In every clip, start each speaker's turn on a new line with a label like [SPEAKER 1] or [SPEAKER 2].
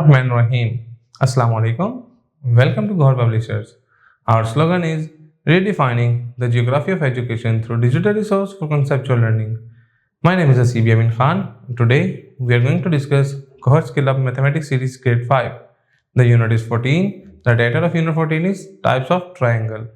[SPEAKER 1] Bismillahirrahmanirrahim. Assalamu alaikum. Welcome to Gaur Publishers. Our slogan is redefining the geography of education through digital resource for conceptual learning. My name is Asib Yamin Khan. Today we are going to discuss Gaur Skill Up Mathematics Series Grade 5. The unit is 14. The title of unit 14 is Types of Triangle.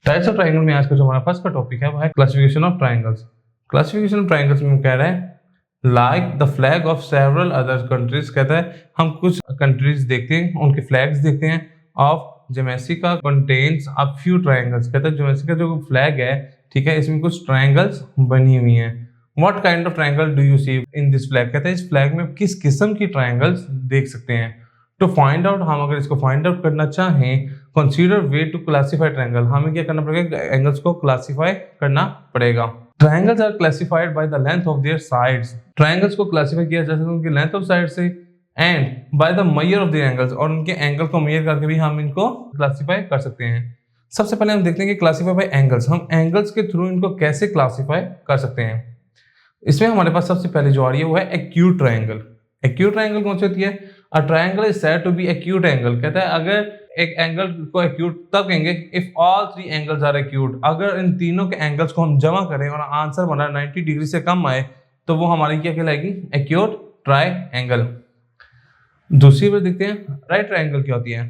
[SPEAKER 1] Types of Triangle में आज का जो हमारा first का topic है वो है classification of triangles. Classification of triangles में कह रहा है like the flag of several other countries. कहता है हम कुछ कंट्रीज देखते हैं, उनके फ्लैग्स देखते हैं. Of Jamaica contains a few triangles. कहता है जमैसिका जो फ्लैग है, ठीक है, इसमें कुछ ट्राइंगल्स बनी हुई हैं. What kind of triangle do you see in this flag. कहता है इस फ्लैग में किस किस्म की ट्राइंगल्स देख सकते हैं. टू फाइंड आउट, हम अगर इसको फाइंड आउट करना चाहें, consider way to classify triangle. हमें क्या करना पड़ेगा, एंगल्स को क्लासीफाई करना पड़ेगा. Triangles are classified by the length of their sides. Triangles को क्लासिफाई किया जा सकता है उनकी लेंथ ऑफ साइड से, and by the measure of their angles, और उनके एंगल को मेजर करके भी हम इनको क्लासिफाई कर सकते हैं. सबसे पहले हम देखते हैं कि क्लासिफाई बाय एंगल्स, हम एंगल्स के थ्रू इनको कैसे क्लासिफाई कर सकते हैं. इसमें हमारे पास सबसे पहले जो आ रही है वो है एक्यूट ट्राइंगल. एक्यूट ट्राइंगल कौन सी होती है. A triangle is said to be acute angle. कहता है अगर एक एंगल को एक्यूट तब कहेंगे if all three angles are acute. अगर इन तीनों के एंगल्स को हम जमा करें और आंसर बना 90 डिग्री से कम आए तो वो हमारी क्या कहलाएगी, एक्यूट ट्राइंगल. दूसरी बात देखते हैं राइट ट्राइंगल क्या होती है.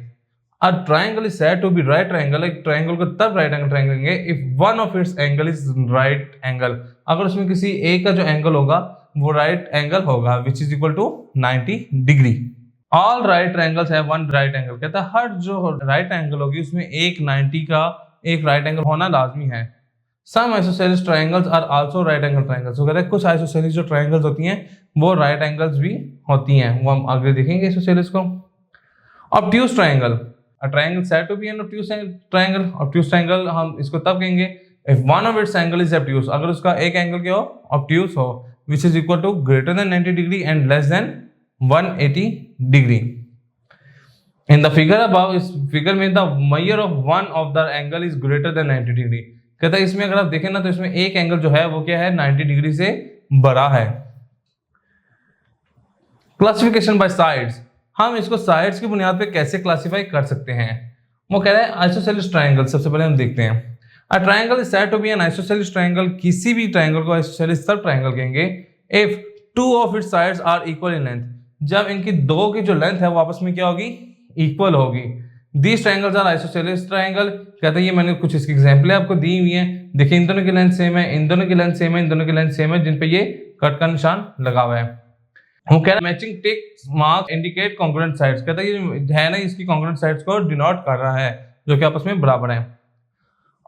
[SPEAKER 1] A triangle is said to be right triangle. एक ट्राइंगल को तब राइट एंगल ट्राइंगल कहेंगे if one of its angle is right angle. अगर उसमें किसी एक का जो एंगल होगा वो राइट एंगल होगा which is equal to 90 degree. All right triangles have one right angle. कहता है हर जो राइट एंगल होगी उसमें एक 90 का एक राइट एंगल होना लाजमी है. Some isosceles triangles are also right angle triangles. तो कहता है कुछ आइसोसेलेस जो ट्राइंगल्स होती हैं वो राइट एंगल्स भी होती हैं, वो हम आगे देखेंगे आइसोसेलेस को. Obtuse triangle. A triangle said to be an obtuse triangle. Obtuse triangle हम इसको तब कहेंगे if one of its angle is obtuse. अगर उसका एक एंगल क्या हो, ऑब्ट्यूज हो, which is equal to greater than 90 degree and less than 180 degree. In the figure above, इस फिगर में the measure of one of the angle is greater than 90 degree. कहता है इसमें अगर आप देखें ना तो इसमें एक एंगल जो है वो क्या है, 90 डिग्री से बड़ा है. Classification bye sides. हम इसको साइड्स की बुनियाद पे कैसे क्लासिफाई कर सकते हैं. वो कह रहा है आइसोसेलेस ट्राइंगल. सबसे पहले हम देखते हैं a triangle is said to be an isosceles triangle. किसी भी ट्राइंगल को आइसोसेलेस तब ट्राइंगल कहेंगे if two of its sides are equal in length. जब इनकी दो की जो लेंथ है वो आपस में क्या होगी, इक्वल होगी. These triangles are isosceles triangle. कहते हैं ये मैंने कुछ इसकी एग्जांपल आपको दी हुई है. देखिए इन दोनों की लेंथ सेम है, इन दोनों की लेंथ सेम है, इन दोनों की लेंथ सेम है, जिन पे ये कट का निशान लगा हुआ है. वो कह रहा है matching tick mark indicate congruent sides. कहता है ये है ना इसकी कॉन्ग्रुएंट साइड्स को डिनोट कर रहा है जो कि आपस में बराबर है.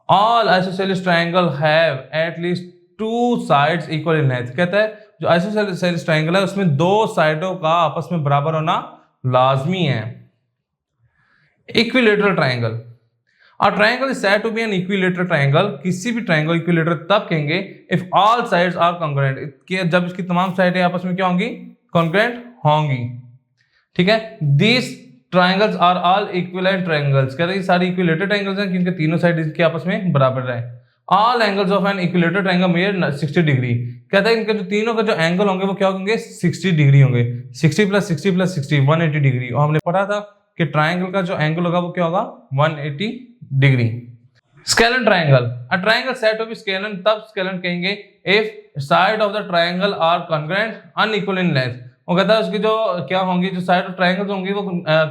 [SPEAKER 1] All isosceles triangle have at least two sides equal in length. कहता है जो आइसोसेलेस ट्राइंगल है उसमें दो साइडों का आपस में बराबर होना लाजमी है. Equilateral triangle. A triangle is said to be an equilateral triangle. किसी भी ट्राइंगल इक्विलेटरल तब कहेंगे if all sides are congruent. जब इसकी तमाम साइडें आपस में क्या होंगी, कॉन्ग्रुएंट होंगी. ठीक है. This triangles are all equivalent triangles. कहते हैं ये सारी इक्विलेटरल ट्राइंगल्स हैं क्योंकि तीनों साइड इसके आपस में बराबर है. All angles of an equilateral triangle measure 60 degree. कहता है इनके जो तीनों का जो एंगल होंगे वो क्या होंगे, 60 डिग्री होंगे. 60 प्लस 60 प्लस 60 180 डिग्री. और हमने पढ़ा था कि ट्राइंगल का जो एंगल होगा वो क्या होगा, 180 degree. Scalene triangle. A triangle said to be scalene तब स्केलन कहेंगे if side of the triangle are congruent unequal in length. वो कहता है उसकी जो क्या होंगी, जो साइड ऑफ ट्राइंगल्स होंगी वो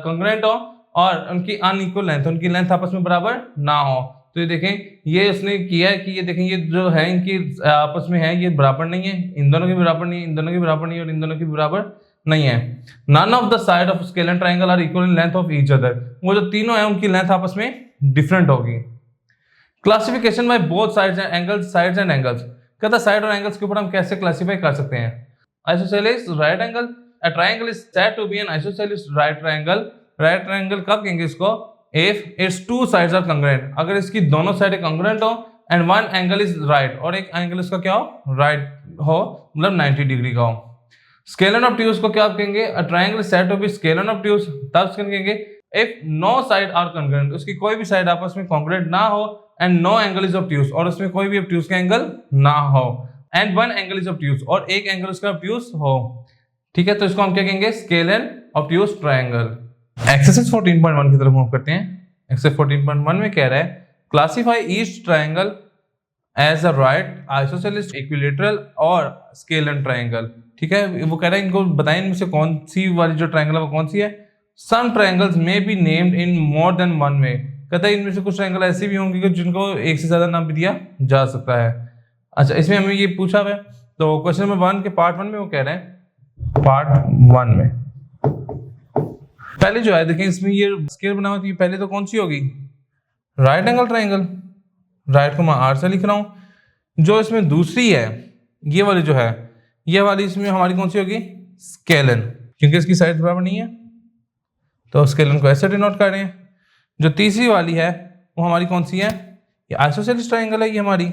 [SPEAKER 1] कॉन्ग्रुएंट हो और उनकी अनइक्वल लेंथ, उनकी लेंथ आपस में बराबर ना हो. तो ये देखें ये उसने किया है कि ये देखें ये जो है इनकी आपस में है ये बराबर नहीं है, इन दोनों की बराबर नहीं है, इन दोनों की बराबर नहीं है और इन दोनों की बराबर नहीं है. None of the side of scalene triangle are equal in length of each other. वो जो तीनों है उनकी लेंथ आपस में डिफरेंट होगी. Classification by both sides and angles. Sides and angles. कहता है साइड और एंगल्स के ऊपर हम कैसे क्लासिफाई कर सकते हैं. Isosceles right angle. A triangle is said to be an isosceles right triangle. Right triangle कब कहेंगे इसको, if its two sides are congruent. अगर इसकी दोनों साइडें कॉन्ग्रुएंट हो and one angle is right और एक एंगल इसका क्या हो, राइट हो, मतलब 90 डिग्री का हो. स्केलन ऑब्ट्यूज को क्या कहेंगे, a triangle is said to be scalene obtuse तब स्केलन कहेंगे if no side are congruent. उसकी कोई भी साइड आपस में कॉन्ग्रुएंट ना हो and no angle is obtuse और उसमें कोई भी ऑब्ट्यूज का एंगल ना हो and one angle is obtuse और एक एंगल उसका ऑब्ट्यूज हो. ठीक है, तो इसको हम क्या कहेंगे, स्केलन ऑब्ट्यूज ट्रायंगल। एक्सरसाइज 14.1 की तरफ मूव करते हैं। एक्सरसाइज 14.1 में कह रहा है classify each triangle as a right isosceles equilateral और स्केलन ट्रायंगल। ठीक है, वो कह रहा है इनको बताएं इनमें से कौन सी वाली जो ट्रायंगल है वो कौन सी है। सम ट्रायंगल्स में be named in more than one way. कहता है इनमें से कुछ ट्रायंगल ऐसे भी होंगे जिनको एक से ज्यादा नाम भी दिया जा सकता है। अच्छा, इसमें हमें ये पूछा हुआ है, तो क्वेश्चन नंबर 1 के पार्ट 1 में वो कह रहे हैं पार्ट 1 में पहले जो है देखें इसमें ये स्केल बना हुआ है, तो ये पहले तो कौन सी होगी, राइट एंगल ट्रायंगल। राइट को मैं आर से लिख रहा हूं। जो इसमें दूसरी है ये वाली जो है, ये वाली इसमें हमारी कौन सी होगी, स्केलन, क्योंकि इसकी साइड बराबर नहीं है तो स्केलन को ऐसे डिनोट कर रहे हैं। जो तीसरी वाली है वो हमारी कौन सी है, ये आइसोसेलेस ट्रायंगल है ये हमारी।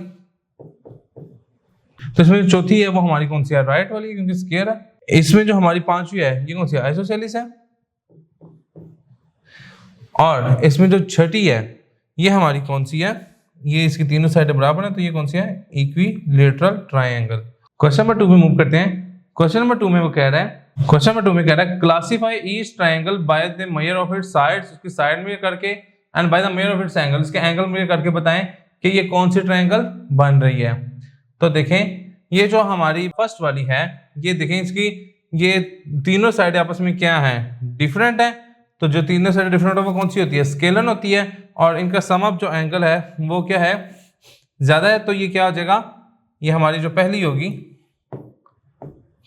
[SPEAKER 1] तो इसमें जो चौथी है वो हमारी कौन सी है, राइट वाली, क्योंकि स्क्वायर है। इसमें जो हमारी पांचवी है ये कौन सी है, आइसोसेलेस है। और इसमें जो छठी है ये हमारी कौन सी है, ये इसकी तीनों साइड बराबर है, तो ये कौन सी है, इक्विलेटरल ट्रायंगल। क्वेश्चन नंबर 2 में मूव करते हैं। क्वेश्चन नंबर 2 में वो कह रहा है classify each triangle bye the measure of its sides, उसकी साइड में करके, and by the measure of its angle, इसके एंगल में करके बताएं कि ये कौन सी ट्रायंगल बन रही है। तो देखें ये जो हमारी फर्स्ट वाली है, ये देखें इसकी ये तीनों साइड आपस में क्या है, डिफरेंट है। तो जो तीनों साइड डिफरेंट है वो कौन सी होती है, स्केलन होती है। और इनका सम अप जो एंगल है वो क्या है, ज्यादा है, तो ये क्या हो जाएगा, ये हमारी जो पहली होगी,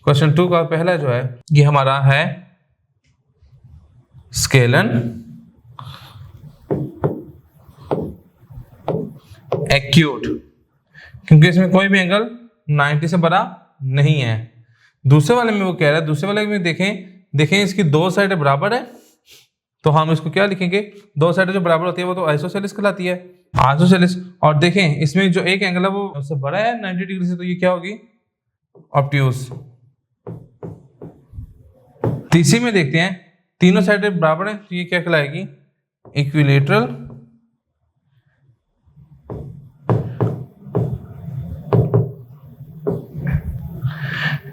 [SPEAKER 1] क्वेश्चन 2 का पहला जो है ये हमारा है स्केलन एक्यूट, क्योंकि इसमें कोई भी एंगल 90 से बड़ा नहीं है। दूसरे वाले में वो कह रहा है, दूसरे वाले में देखें इसकी दो साइड बराबर है, तो हम इसको क्या लिखेंगे, दो साइड जो बराबर होती है वो तो आइसोसेलेस कहलाती है, आइसोसेलेस। और देखें इसमें जो एक एंगल है वो उससे बड़ा है 90 डिग्री से, तो ये क्या होगी, ऑब्ट्यूज। तीसरी में देखते हैं तीनों साइड बराबर है, तो ये क्या कहलाएगी, इक्विलेटरल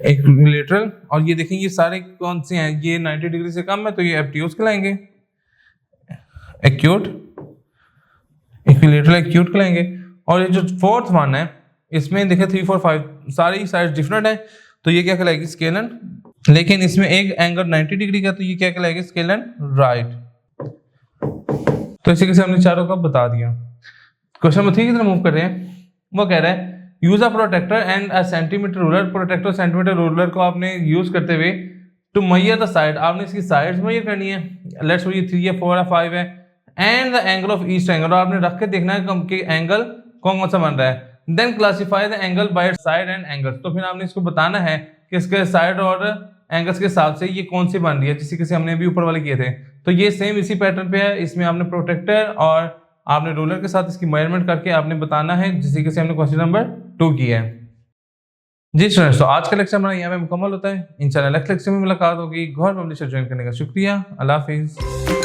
[SPEAKER 1] इक्विलेटरल। और ये देखें ये सारे कौन से हैं, ये 90 डिग्री से कम है, तो ये ऑब्ट्यूज कहलाएंगे, एक्यूट, इक्विलेटरल एक्यूट कहलाएंगे। और ये जो फोर्थ वन है इसमें देखें 3, 4, 5 सारी साइड डिफरेंट है, तो ये क्या कहलाएगी, स्केलन। लेकिन इसमें एक एंगल 90 डिग्री का, तो ये क्या कहलाएगी, स्केलन राइट। तो इसी से हमने चारों का बता दिया। क्वेश्चन नंबर 3 की तरफ मूव कर रहे हैं। वो कह रहा है use a protractor and a centimetre ruler. Protractor centimetre ruler को आपने यूज करते हुए टू मेजर द साइड, आपने इसकी साइड्स मेजर करनी है। लेट्स सो ये 3 है, 4 है, 5 है, and the angle of each triangle, आपने रख के देखना है कि एंगल कौन कौन सा बन रहा है। Then classify the angle by side and angles, तो फिर आपने इसको बताना है कि इसके साइड और एंगल्स के हिसाब से ये कौन सी बन रही है, जिसे हमने अभी ऊपर वाले किए थे। तो ये सेम इसी पैटर्न पे है, इसमें आपने प्रोटेक्टर और आपने रूलर के साथ इसकी मेजरमेंट करके आपने बताना है, जिसे से हमने क्वेश्चन नंबर 2 किया है। जी स्टूडेंट्स, तो आज का लेक्चर हमारा यहाँ पे मुकम्मल होता है। इंशाल्लाह नेक्स्ट लेक्चर में मुलाकात होगी। गौहर पब्लिशर ज्वाइन करने का शुक्रिया। अल्लाह हाफिज़।